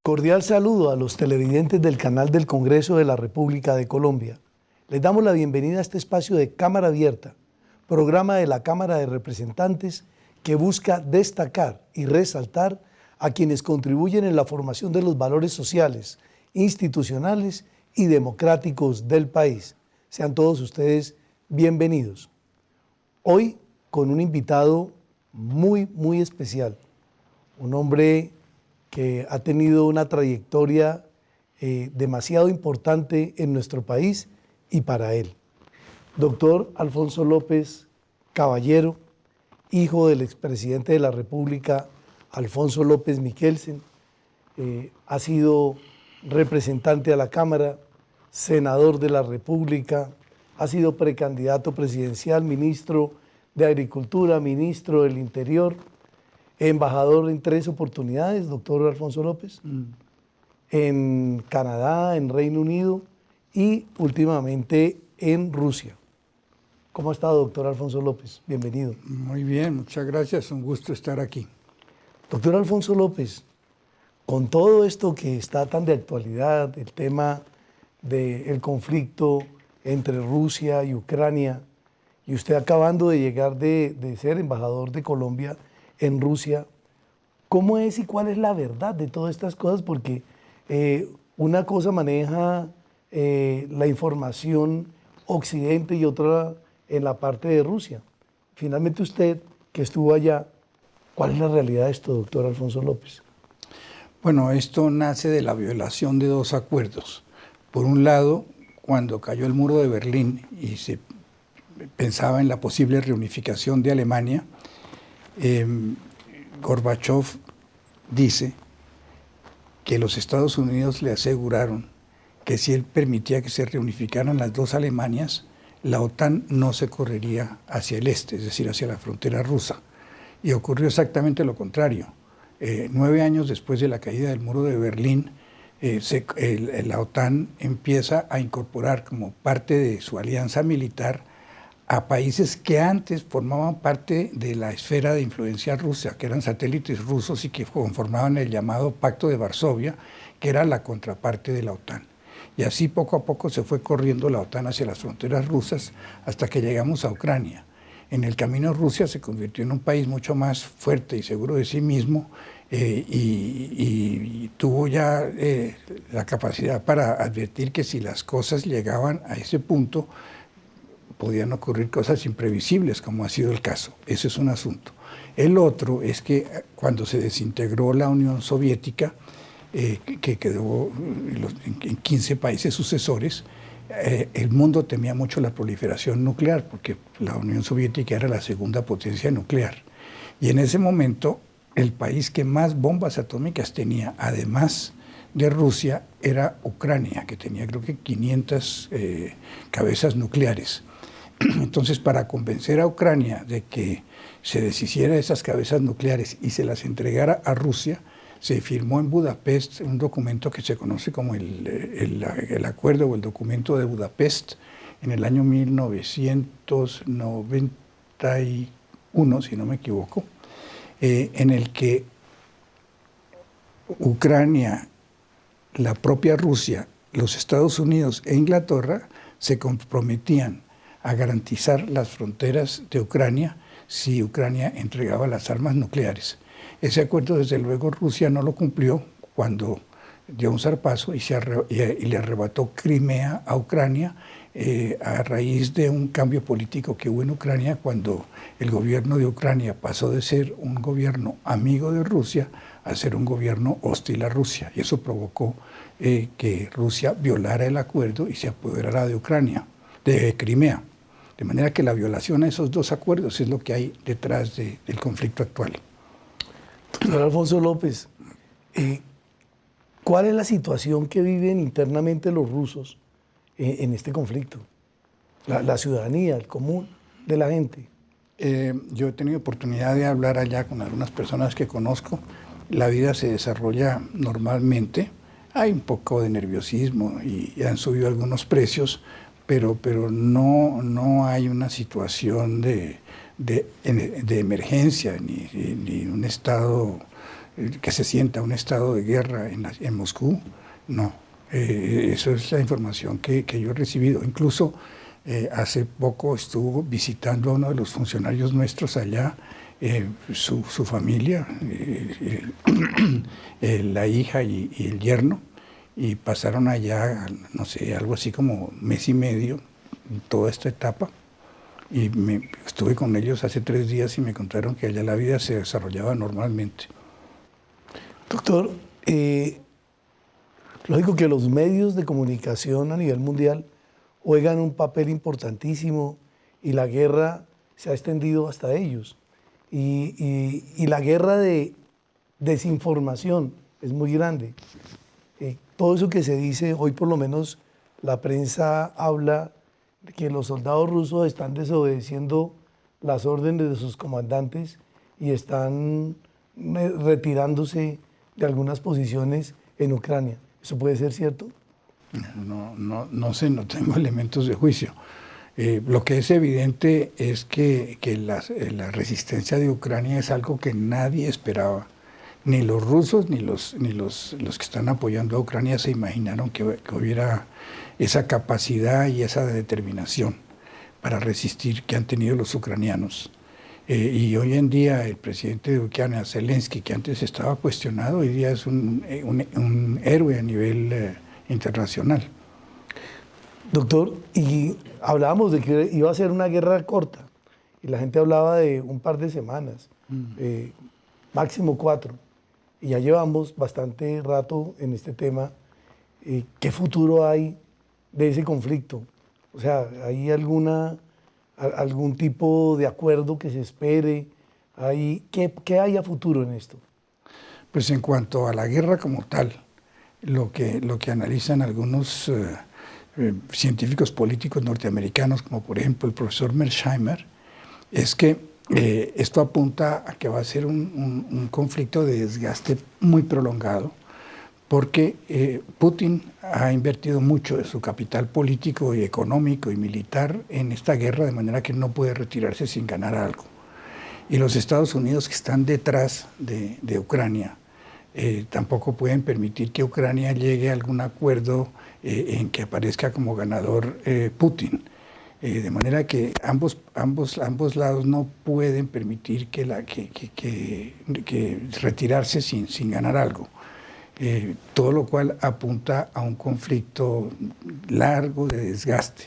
Cordial saludo a los televidentes del canal del Congreso de la República de Colombia. Les damos la bienvenida a este espacio de Cámara Abierta, programa de la Cámara de Representantes que busca destacar y resaltar a quienes contribuyen en la formación de los valores sociales, institucionales y democráticos del país. Sean todos ustedes bienvenidos. Hoy con un invitado muy especial, un hombre que ha tenido una trayectoria demasiado importante en nuestro país y para él. Doctor Alfonso López Caballero, hijo del expresidente de la República, Alfonso López Michelsen, ha sido representante a la Cámara, senador de la República, ha sido precandidato presidencial, ministro de Agricultura, ministro del Interior, embajador en 3 oportunidades, doctor Alfonso López, en Canadá, en Reino Unido y últimamente en Rusia. ¿Cómo ha estado, doctor Alfonso López? Bienvenido. Muy bien, muchas gracias, un gusto estar aquí. Doctor Alfonso López, con todo esto que está tan de actualidad, el tema del conflicto entre Rusia y Ucrania, y usted acabando de llegar de ser embajador de Colombia en Rusia, ¿cómo es y cuál es la verdad de todas estas cosas? Porque una cosa maneja la información occidente y otra en la parte de Rusia. Finalmente usted, que estuvo allá, ¿cuál es la realidad de esto, doctor Alfonso López? Bueno, esto nace de la violación de 2 acuerdos. Por un lado, cuando cayó el muro de Berlín y se pensaba en la posible reunificación de Alemania, Gorbachov dice que los Estados Unidos le aseguraron que si él permitía que se reunificaran las 2 Alemanias, la OTAN no se correría hacia el este, es decir, hacia la frontera rusa. Y ocurrió exactamente lo contrario. 9 años después de la caída del muro de Berlín, la OTAN empieza a incorporar como parte de su alianza militar a países que antes formaban parte de la esfera de influencia rusa, que eran satélites rusos y que conformaban el llamado Pacto de Varsovia, que era la contraparte de la OTAN. Y así poco a poco se fue corriendo la OTAN hacia las fronteras rusas hasta que llegamos a Ucrania. En el camino Rusia se convirtió en un país mucho más fuerte y seguro de sí mismo y tuvo ya la capacidad para advertir que si las cosas llegaban a ese punto, podían ocurrir cosas imprevisibles, como ha sido el caso. Ese es un asunto. El otro es que cuando se desintegró la Unión Soviética, que quedó en 15 países sucesores, el mundo temía mucho la proliferación nuclear, porque la Unión Soviética era la segunda potencia nuclear. Y en ese momento, el país que más bombas atómicas tenía, además de Rusia, era Ucrania, que tenía creo que 500 cabezas nucleares. Entonces, para convencer a Ucrania de que se deshiciera de esas cabezas nucleares y se las entregara a Rusia, se firmó en Budapest un documento que se conoce como el Acuerdo o el Documento de Budapest en el año 1991, si no me equivoco, en el que Ucrania, la propia Rusia, los Estados Unidos e Inglaterra se comprometían a garantizar las fronteras de Ucrania si Ucrania entregaba las armas nucleares. Ese acuerdo, desde luego, Rusia no lo cumplió cuando dio un zarpazo y le arrebató Crimea a Ucrania a raíz de un cambio político que hubo en Ucrania cuando el gobierno de Ucrania pasó de ser un gobierno amigo de Rusia a ser un gobierno hostil a Rusia. Y eso provocó que Rusia violara el acuerdo y se apoderara de Crimea. De manera que la violación a esos 2 acuerdos es lo que hay detrás del conflicto actual. Doctor Alfonso López, ¿cuál es la situación que viven internamente los rusos en este conflicto? La ciudadanía, el común de la gente. Yo he tenido oportunidad de hablar allá con algunas personas que conozco. La vida se desarrolla normalmente. Hay un poco de nerviosismo y han subido algunos precios, pero no hay una situación de de emergencia, ni un estado que se sienta un estado de guerra en Moscú. No, eso es la información que yo he recibido. Incluso hace poco estuvo visitando a uno de los funcionarios nuestros allá, su familia, la hija y el yerno, y pasaron allá, no sé, algo así como mes y medio, toda esta etapa. Y estuve con ellos hace 3 días y me contaron que allá la vida se desarrollaba normalmente. Doctor, lógico que los medios de comunicación a nivel mundial juegan un papel importantísimo y la guerra se ha extendido hasta ellos. Y la guerra de desinformación es muy grande. Todo eso que se dice, hoy por lo menos la prensa habla de que los soldados rusos están desobedeciendo las órdenes de sus comandantes y están retirándose de algunas posiciones en Ucrania. ¿Eso puede ser cierto? No sé, no tengo elementos de juicio. Lo que es evidente es que la resistencia de Ucrania es algo que nadie esperaba. Ni los rusos ni los que están apoyando a Ucrania se imaginaron que hubiera esa capacidad y esa determinación para resistir que han tenido los ucranianos. Y hoy en día el presidente de Ucrania, Zelensky, que antes estaba cuestionado, hoy día es un héroe a nivel internacional. Doctor, y hablábamos de que iba a ser una guerra corta, y la gente hablaba de un par de semanas, máximo 4, y ya llevamos bastante rato en este tema. ¿Qué futuro hay de ese conflicto? O sea, ¿hay algún tipo de acuerdo que se espere? ¿Qué hay a futuro en esto? Pues en cuanto a la guerra como tal, lo que analizan algunos científicos políticos norteamericanos, como por ejemplo el profesor Mearsheimer, es que esto apunta a que va a ser un conflicto de desgaste muy prolongado, porque Putin ha invertido mucho de su capital político y económico y militar en esta guerra, de manera que no puede retirarse sin ganar algo. Y los Estados Unidos, que están detrás de Ucrania, tampoco pueden permitir que Ucrania llegue a algún acuerdo en que aparezca como ganador Putin. De manera que ambos lados no pueden permitir que retirarse sin ganar algo. Todo lo cual apunta a un conflicto largo de desgaste.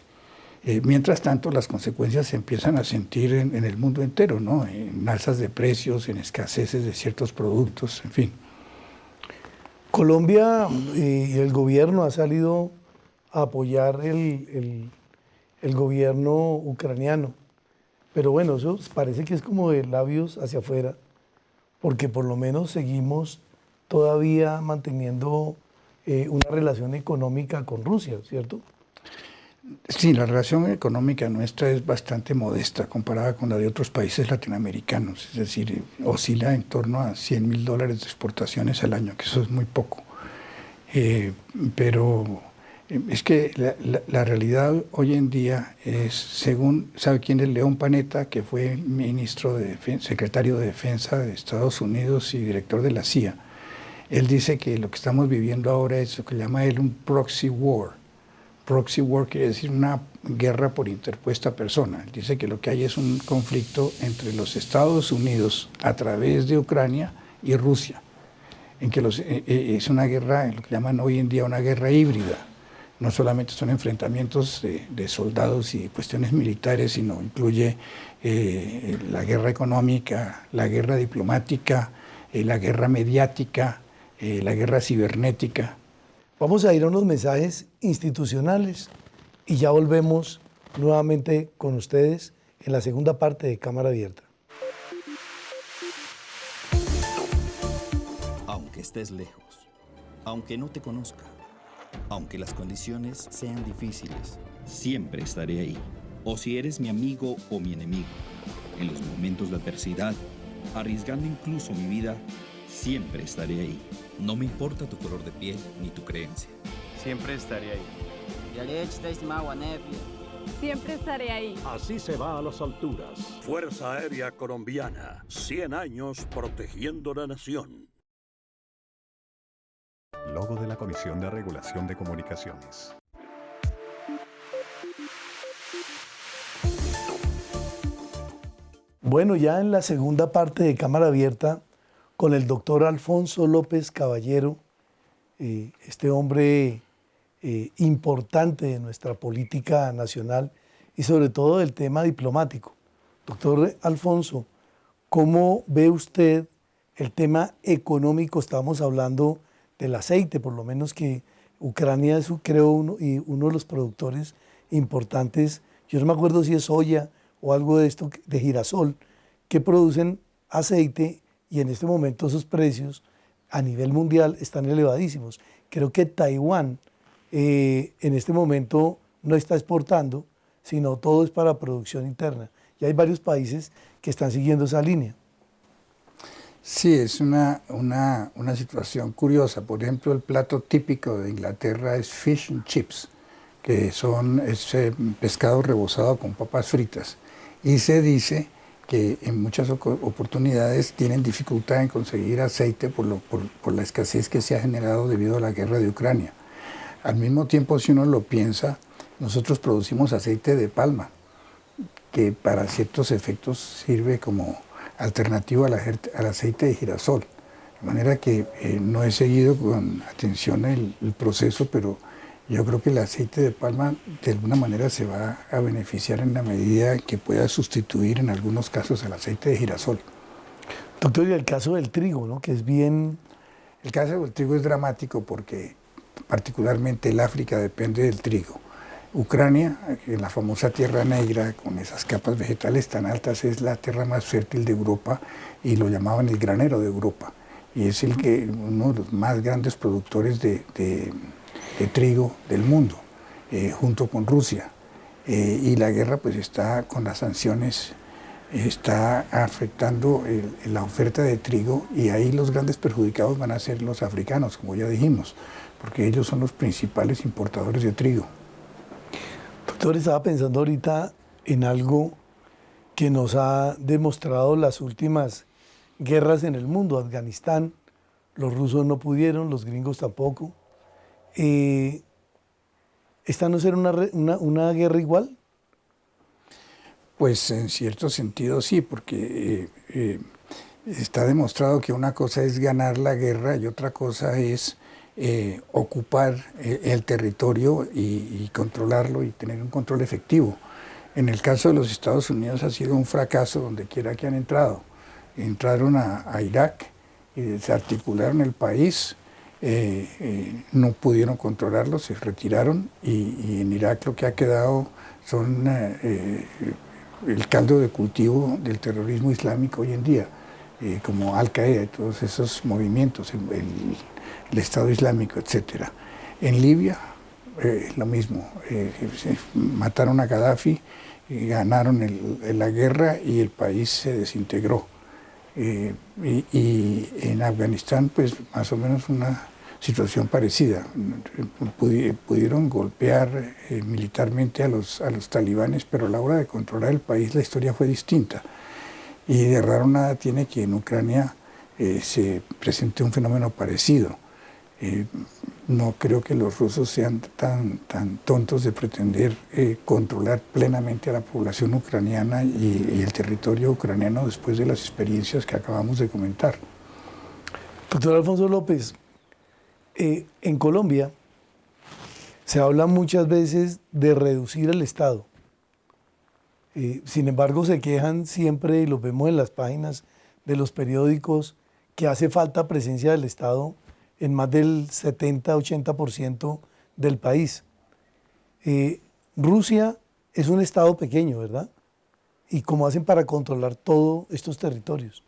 Mientras tanto, las consecuencias se empiezan a sentir en el mundo entero, ¿no? En alzas de precios, en escaseces de ciertos productos, en fin. Colombia y el gobierno ha salido a apoyar el gobierno ucraniano, pero bueno, eso parece que es como de labios hacia afuera, porque por lo menos seguimos todavía manteniendo una relación económica con Rusia, ¿cierto? Sí, la relación económica nuestra es bastante modesta comparada con la de otros países latinoamericanos, es decir, oscila en torno a $100.000 de exportaciones al año, que eso es muy poco. Pero es que la realidad hoy en día es, según, ¿sabe quién es León Panetta, que fue secretario de Defensa de Estados Unidos y director de la CIA? Él dice que lo que estamos viviendo ahora es lo que llama él un proxy war. Proxy war quiere decir una guerra por interpuesta persona. Él dice que lo que hay es un conflicto entre los Estados Unidos a través de Ucrania y Rusia, en que es una guerra, lo que llaman hoy en día una guerra híbrida. No solamente son enfrentamientos de soldados y cuestiones militares, sino incluye la guerra económica, la guerra diplomática, la guerra mediática, la guerra cibernética. Vamos a ir a unos mensajes institucionales y ya volvemos nuevamente con ustedes en la segunda parte de Cámara Abierta. Aunque estés lejos, aunque no te conozca, aunque las condiciones sean difíciles, siempre estaré ahí. O si eres mi amigo o mi enemigo, en los momentos de adversidad, arriesgando incluso mi vida, siempre estaré ahí. No me importa tu color de piel ni tu creencia. Siempre estaré ahí. Siempre estaré ahí. Así se va a las alturas. Fuerza Aérea Colombiana. 100 años protegiendo la nación. Logo de la Comisión de Regulación de Comunicaciones. Bueno, ya en la segunda parte de Cámara Abierta, con el doctor Alfonso López Caballero, este hombre importante de nuestra política nacional y sobre todo del tema diplomático. Doctor Alfonso, ¿cómo ve usted el tema económico? Estábamos hablando del aceite, por lo menos que Ucrania es, creo, uno de los productores importantes. Yo no me acuerdo si es soya o algo de esto, de girasol, que producen aceite y en este momento esos precios a nivel mundial están elevadísimos. Creo que Taiwán en este momento no está exportando, sino todo es para producción interna. Y hay varios países que están siguiendo esa línea. Sí, es una situación curiosa. Por ejemplo, el plato típico de Inglaterra es fish and chips, que es pescado rebozado con papas fritas. Y se dice que en muchas oportunidades tienen dificultad en conseguir aceite por la escasez que se ha generado debido a la guerra de Ucrania. Al mismo tiempo, si uno lo piensa, nosotros producimos aceite de palma, que para ciertos efectos sirve como alternativa al aceite de girasol. De manera que no he seguido con atención el proceso, pero yo creo que el aceite de palma de alguna manera se va a beneficiar en la medida que pueda sustituir en algunos casos el aceite de girasol. Doctor, y el caso del trigo, ¿no? Que es bien... El caso del trigo es dramático porque particularmente el África depende del trigo. Ucrania, en la famosa Tierra Negra, con esas capas vegetales tan altas, es la tierra más fértil de Europa y lo llamaban el granero de Europa. Y es uno de los más grandes productores de trigo del mundo, junto con Rusia. Y la guerra pues está con las sanciones, está afectando la oferta de trigo y ahí los grandes perjudicados van a ser los africanos, como ya dijimos, porque ellos son los principales importadores de trigo. Doctor, estaba pensando ahorita en algo que nos ha demostrado las últimas guerras en el mundo. Afganistán, los rusos no pudieron, los gringos tampoco. ¿Esta no será una guerra igual? Pues en cierto sentido sí, porque está demostrado que una cosa es ganar la guerra y otra cosa es ocupar el territorio y controlarlo y tener un control efectivo. En el caso de los Estados Unidos ha sido un fracaso donde quiera que han entrado. Entraron a Irak y desarticularon el país, no pudieron controlarlo, se retiraron y en Irak lo que ha quedado son el caldo de cultivo del terrorismo islámico hoy en día, como Al-Qaeda y todos esos movimientos, el Estado Islámico, etc. En Libia, lo mismo, mataron a Gaddafi, ganaron la guerra y el país se desintegró. Y en Afganistán, pues más o menos una situación parecida. Pudieron golpear militarmente a los talibanes, pero a la hora de controlar el país la historia fue distinta. Y de raro nada tiene que en Ucrania se presente un fenómeno parecido. No creo que los rusos sean tan tontos de pretender controlar plenamente a la población ucraniana y el territorio ucraniano después de las experiencias que acabamos de comentar. Doctor Alfonso López, en Colombia se habla muchas veces de reducir el Estado. Sin embargo, se quejan siempre, y lo vemos en las páginas de los periódicos, que hace falta presencia del Estado en más del 70-80% del país. Rusia es un Estado pequeño, ¿verdad? ¿Y cómo hacen para controlar todos estos territorios?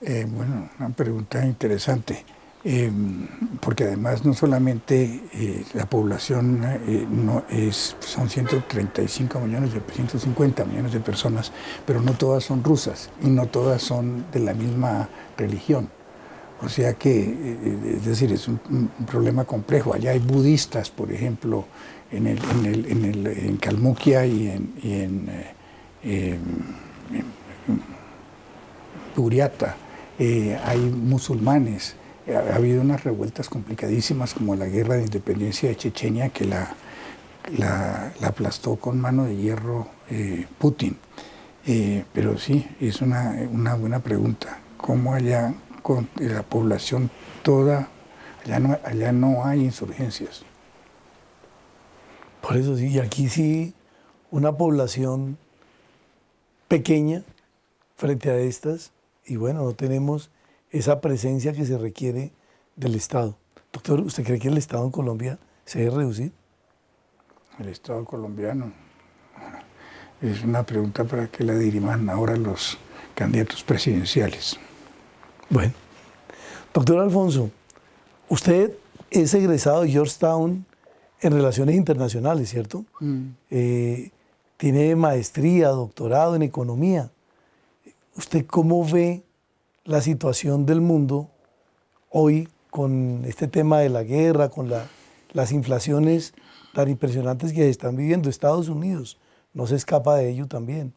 Bueno, una pregunta interesante, porque además no solamente la población son 135 millones, 150 millones de personas, pero no todas son rusas y no todas son de la misma religión. O sea que, es decir, es un problema complejo. Allá hay budistas, por ejemplo, en Kalmukia y en Buriata hay musulmanes. Ha habido unas revueltas complicadísimas como la guerra de independencia de Chechenia que la aplastó con mano de hierro Putin. Pero sí, es una buena pregunta. ¿Cómo allá con la población toda, allá no hay insurgencias? Por eso sí, y aquí sí, una población pequeña frente a estas, y bueno, no tenemos esa presencia que se requiere del Estado. Doctor, ¿usted cree que el Estado en Colombia se debe reducir? El Estado colombiano es una pregunta para que la diriman ahora los candidatos presidenciales. Bueno, doctor Alfonso, usted es egresado de Georgetown en Relaciones Internacionales, ¿cierto? Tiene maestría, doctorado en Economía. ¿Usted cómo ve la situación del mundo hoy con este tema de la guerra, con las inflaciones tan impresionantes que se están viviendo? Estados Unidos no se escapa de ello también.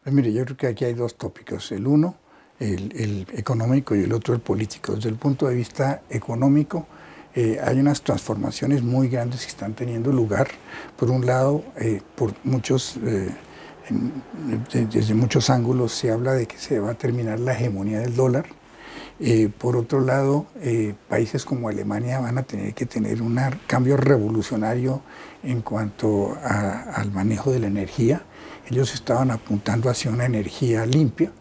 Pues mire, yo creo que aquí hay dos tópicos. El uno, el económico, y el otro, el político. Desde el punto de vista económico, hay unas transformaciones muy grandes que están teniendo lugar. Por un lado, por muchos, desde muchos ángulos se habla de que se va a terminar la hegemonía del dólar. Por otro lado, países como Alemania van a tener que tener un cambio revolucionario en cuanto al manejo de la energía. Ellos estaban apuntando hacia una energía limpia,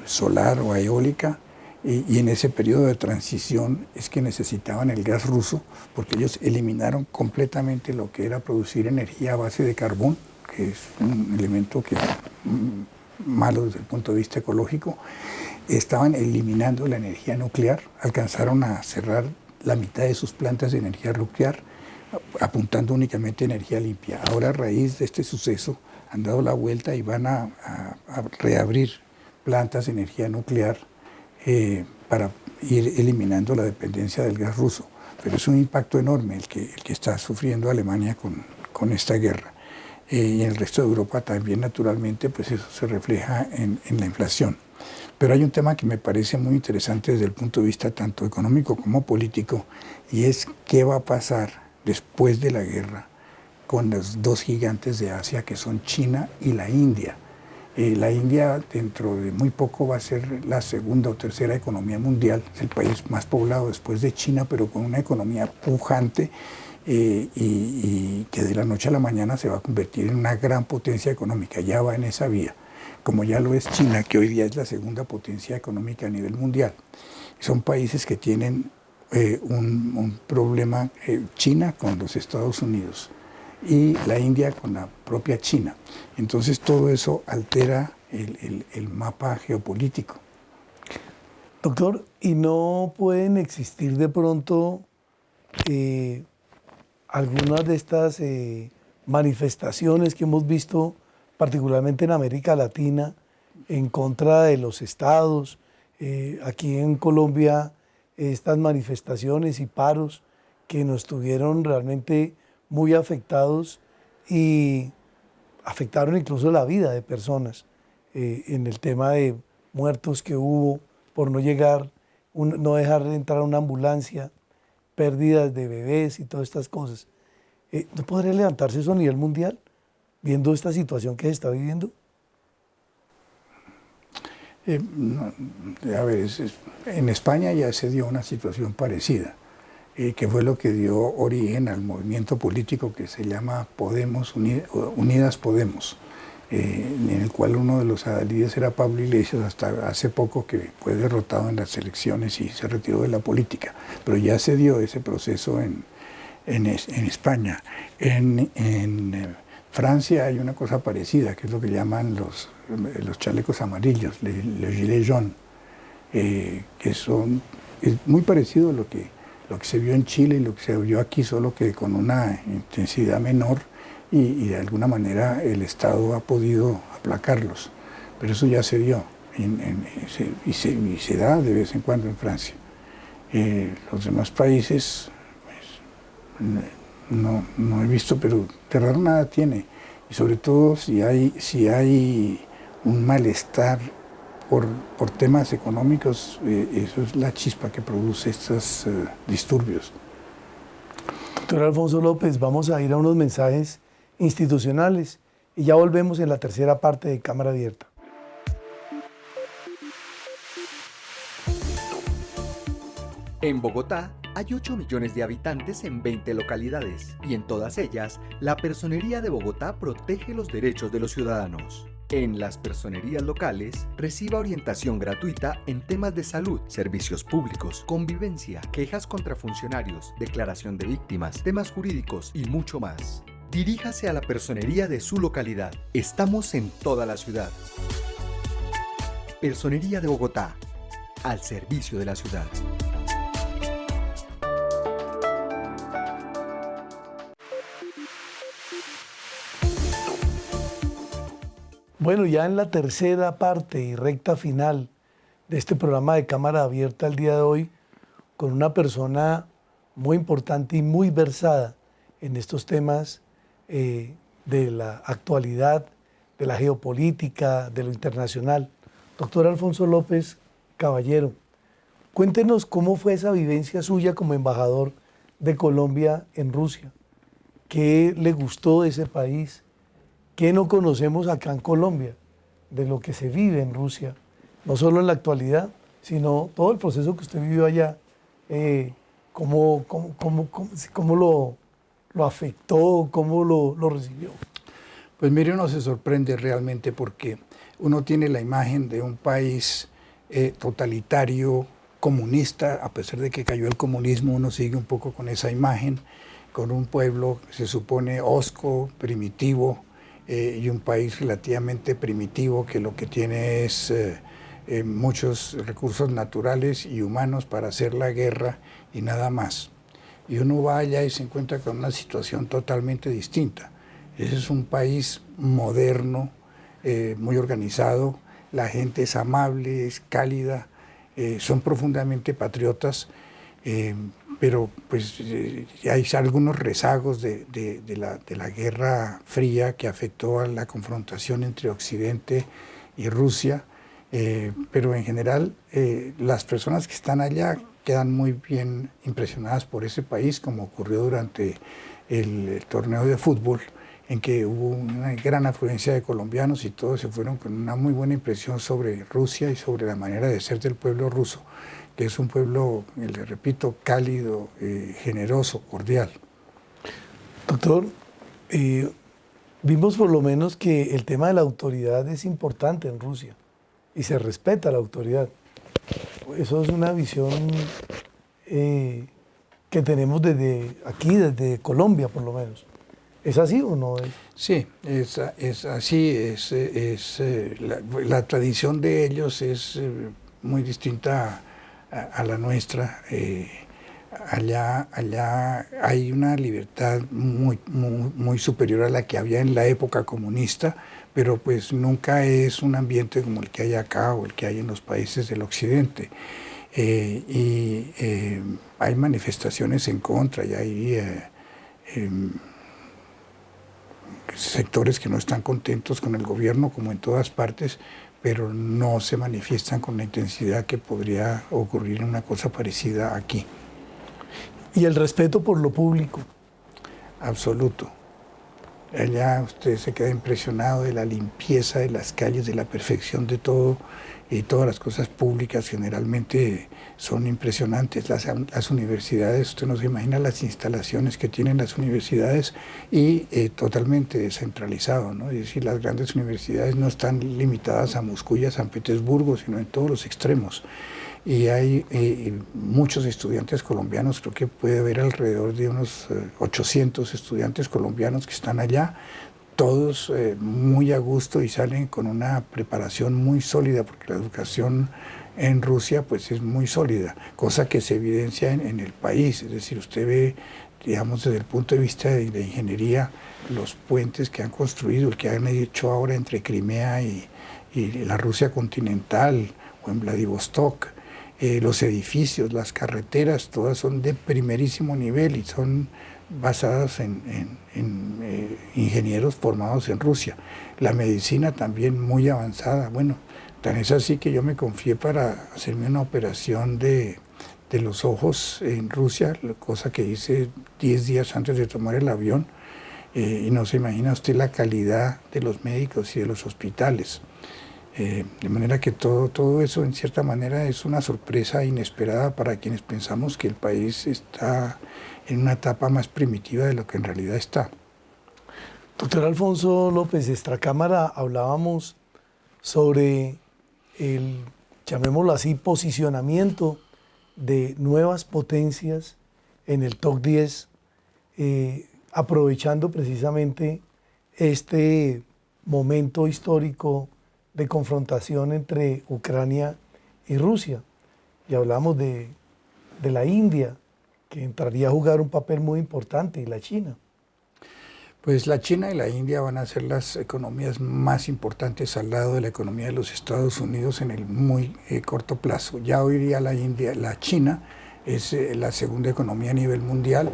solar o eólica, y en ese periodo de transición es que necesitaban el gas ruso, porque ellos eliminaron completamente lo que era producir energía a base de carbón, que es un elemento que es malo desde el punto de vista ecológico. Estaban eliminando la energía nuclear, alcanzaron a cerrar la mitad de sus plantas de energía nuclear, apuntando únicamente a energía limpia. Ahora, a raíz de este suceso, han dado la vuelta y van a reabrir plantas de energía nuclear para ir eliminando la dependencia del gas ruso. Pero es un impacto enorme el que está sufriendo Alemania con esta guerra. Y en el resto de Europa también, naturalmente, pues eso se refleja en la inflación. Pero hay un tema que me parece muy interesante desde el punto de vista tanto económico como político, y es qué va a pasar después de la guerra con los dos gigantes de Asia, que son China y la India. La India dentro de muy poco va a ser la segunda o tercera economía mundial, es el país más poblado después de China, pero con una economía pujante y que de la noche a la mañana se va a convertir en una gran potencia económica, ya va en esa vía, como ya lo es China, que hoy día es la segunda potencia económica a nivel mundial. Son países que tienen un problema, China con los Estados Unidos y la India con la propia China. Entonces todo eso altera el mapa geopolítico. Doctor, ¿y no pueden existir de pronto algunas de estas manifestaciones que hemos visto, particularmente en América Latina, en contra de los estados? Aquí en Colombia, estas manifestaciones y paros que nos tuvieron realmente muy afectados y afectaron incluso la vida de personas en el tema de muertos que hubo por no llegar, no dejar de entrar a una ambulancia, pérdidas de bebés y todas estas cosas. ¿No podría levantarse eso a nivel mundial, viendo esta situación que se está viviendo? No, a ver, en España ya se dio una situación parecida, que fue lo que dio origen al movimiento político que se llama Podemos, Unidas Podemos, en el cual uno de los adalides era Pablo Iglesias, hasta hace poco que fue derrotado en las elecciones y se retiró de la política. Pero ya se dio ese proceso en España. En Francia hay una cosa parecida, que es lo que llaman los chalecos amarillos, les gilets jaunes, que es muy parecido a lo que se vio en Chile y lo que se vio aquí, solo que con una intensidad menor, y de alguna manera el Estado ha podido aplacarlos. Pero eso ya se dio y se da de vez en cuando en Francia. Los demás países, pues, no he visto, pero de raro nada tiene. Y sobre todo si hay un malestar por temas económicos, eso es la chispa que produce estos disturbios. Doctor Alfonso López, vamos a ir a unos mensajes institucionales y ya volvemos en la tercera parte de Cámara Abierta. En Bogotá hay 8 millones de habitantes en 20 localidades y en todas ellas la Personería de Bogotá protege los derechos de los ciudadanos. En las personerías locales reciba orientación gratuita en temas de salud, servicios públicos, convivencia, quejas contra funcionarios, declaración de víctimas, temas jurídicos y mucho más. Diríjase a la personería de su localidad. Estamos en toda la ciudad. Personería de Bogotá, al servicio de la ciudad. Bueno, ya en la tercera parte y recta final de este programa de Cámara Abierta el día de hoy, con una persona muy importante y muy versada en estos temas de la actualidad, de la geopolítica, de lo internacional. Doctor Alfonso López Caballero, cuéntenos cómo fue esa vivencia suya como embajador de Colombia en Rusia. ¿Qué le gustó de ese país? ¿Qué no conocemos acá en Colombia de lo que se vive en Rusia? No solo en la actualidad, sino todo el proceso que usted vivió allá. ¿Cómo lo afectó? ¿Cómo lo recibió? Pues mire, uno se sorprende realmente porque uno tiene la imagen de un país totalitario, comunista. A pesar de que cayó el comunismo, uno sigue un poco con esa imagen, con un pueblo que se supone hosco, primitivo, y un país relativamente primitivo que lo que tiene es muchos recursos naturales y humanos para hacer la guerra y nada más. Y uno va allá y se encuentra con una situación totalmente distinta. Ese es un país moderno, muy organizado, la gente es amable, es cálida, son profundamente patriotas, pero pues hay algunos rezagos de la Guerra Fría que afectó a la confrontación entre Occidente y Rusia, pero en general las personas que están allá quedan muy bien impresionadas por ese país, como ocurrió durante el torneo de fútbol, en que hubo una gran afluencia de colombianos y todos se fueron con una muy buena impresión sobre Rusia y sobre la manera de ser del pueblo ruso, que es un pueblo, le repito, cálido, generoso, cordial. Doctor, vimos por lo menos que el tema de la autoridad es importante en Rusia y se respeta la autoridad. Eso es una visión que tenemos desde aquí, desde Colombia por lo menos. ¿Es así o no es? Sí, es así. La tradición de ellos es muy distinta a la nuestra. Allá hay una libertad muy superior a la que había en la época comunista, pero pues nunca es un ambiente como el que hay acá o el que hay en los países del occidente. Hay manifestaciones en contra y hay sectores que no están contentos con el gobierno, como en todas partes, pero no se manifiestan con la intensidad que podría ocurrir en una cosa parecida aquí. ¿Y el respeto por lo público? Absoluto. Allá usted se queda impresionado de la limpieza de las calles, de la perfección de todo, y todas las cosas públicas generalmente son impresionantes. Las universidades, usted no se imagina las instalaciones que tienen las universidades y totalmente descentralizado, ¿no? Es decir, las grandes universidades no están limitadas a Moscú y a San Petersburgo, sino en todos los extremos. Y hay muchos estudiantes colombianos, creo que puede haber alrededor de unos 800 estudiantes colombianos que están allá, todos muy a gusto y salen con una preparación muy sólida, porque la educación en Rusia pues es muy sólida, cosa que se evidencia en el país. Es decir, usted ve, digamos, desde el punto de vista de la ingeniería, los puentes que han construido, el que han hecho ahora entre Crimea y la Rusia continental o en Vladivostok, los edificios, las carreteras, todas son de primerísimo nivel y son basados en ingenieros formados en Rusia. La medicina también muy avanzada. Bueno, tan es así que yo me confié para hacerme una operación de los ojos en Rusia, cosa que hice 10 días antes de tomar el avión, y no se imagina usted la calidad de los médicos y de los hospitales. De manera que todo eso en cierta manera es una sorpresa inesperada para quienes pensamos que el país está en una etapa más primitiva de lo que en realidad está. Doctor Alfonso López, extra cámara hablábamos sobre el, llamémoslo así, posicionamiento de nuevas potencias en el top 10, aprovechando precisamente este momento histórico de confrontación entre Ucrania y Rusia. Y hablamos de la India, que entraría a jugar un papel muy importante, y la China. Pues la China y la India van a ser las economías más importantes al lado de la economía de los Estados Unidos en el muy corto plazo. Ya hoy día la China es la segunda economía a nivel mundial.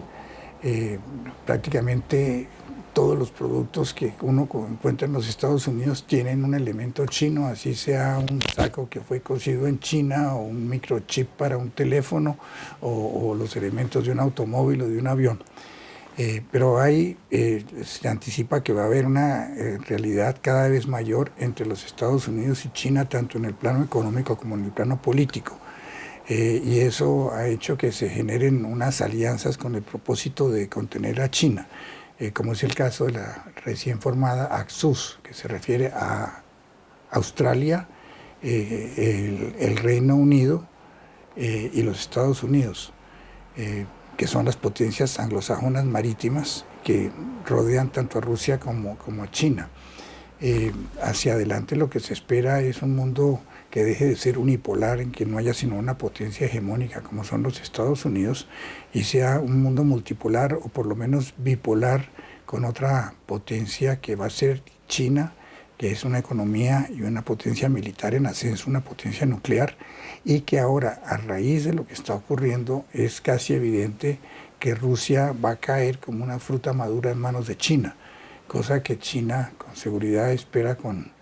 Prácticamente todos los productos que uno encuentra en los Estados Unidos tienen un elemento chino, así sea un saco que fue cosido en China o un microchip para un teléfono o los elementos de un automóvil o de un avión. Pero ahí se anticipa que va a haber una realidad cada vez mayor entre los Estados Unidos y China, tanto en el plano económico como en el plano político. Y eso ha hecho que se generen unas alianzas con el propósito de contener a China, como es el caso de la recién formada AXUS, que se refiere a Australia, el Reino Unido y los Estados Unidos, que son las potencias anglosajonas marítimas que rodean tanto a Rusia como a China. Hacia adelante lo que se espera es un mundo que deje de ser unipolar, en que no haya sino una potencia hegemónica como son los Estados Unidos, y sea un mundo multipolar o por lo menos bipolar con otra potencia que va a ser China, que es una economía y una potencia militar en ascenso, una potencia nuclear, y que ahora, a raíz de lo que está ocurriendo, es casi evidente que Rusia va a caer como una fruta madura en manos de China, cosa que China con seguridad espera con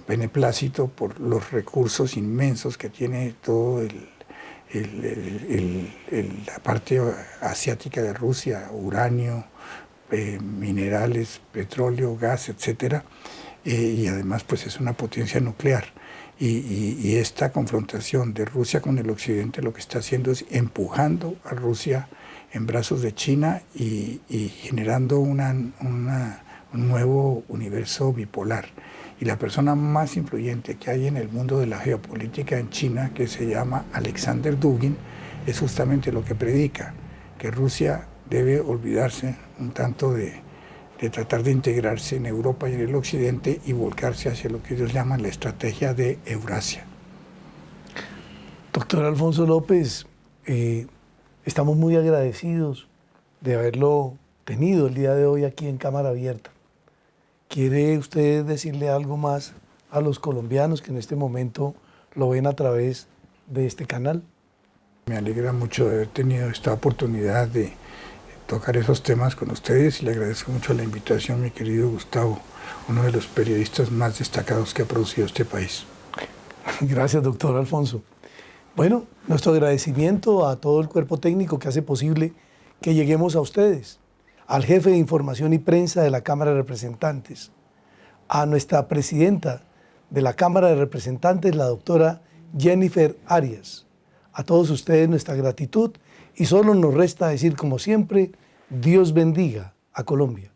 beneplácito por los recursos inmensos que tiene todo la parte asiática de Rusia, uranio, minerales, petróleo, gas, etcétera, y además pues es una potencia nuclear. Y esta confrontación de Rusia con el occidente lo que está haciendo es empujando a Rusia en brazos de China y generando un nuevo universo bipolar. Y la persona más influyente que hay en el mundo de la geopolítica en China, que se llama Alexander Dugin, es justamente lo que predica, que Rusia debe olvidarse un tanto de tratar de integrarse en Europa y en el occidente y volcarse hacia lo que ellos llaman la estrategia de Eurasia. Doctor Alfonso López, estamos muy agradecidos de haberlo tenido el día de hoy aquí en Cámara Abierta. ¿Quiere usted decirle algo más a los colombianos que en este momento lo ven a través de este canal? Me alegra mucho de haber tenido esta oportunidad de tocar esos temas con ustedes y le agradezco mucho la invitación, mi querido Gustavo, uno de los periodistas más destacados que ha producido este país. Gracias, doctor Alfonso. Bueno, nuestro agradecimiento a todo el cuerpo técnico que hace posible que lleguemos a ustedes, al jefe de información y prensa de la Cámara de Representantes, a nuestra presidenta de la Cámara de Representantes, la doctora Jennifer Arias. A todos ustedes nuestra gratitud y solo nos resta decir como siempre, Dios bendiga a Colombia.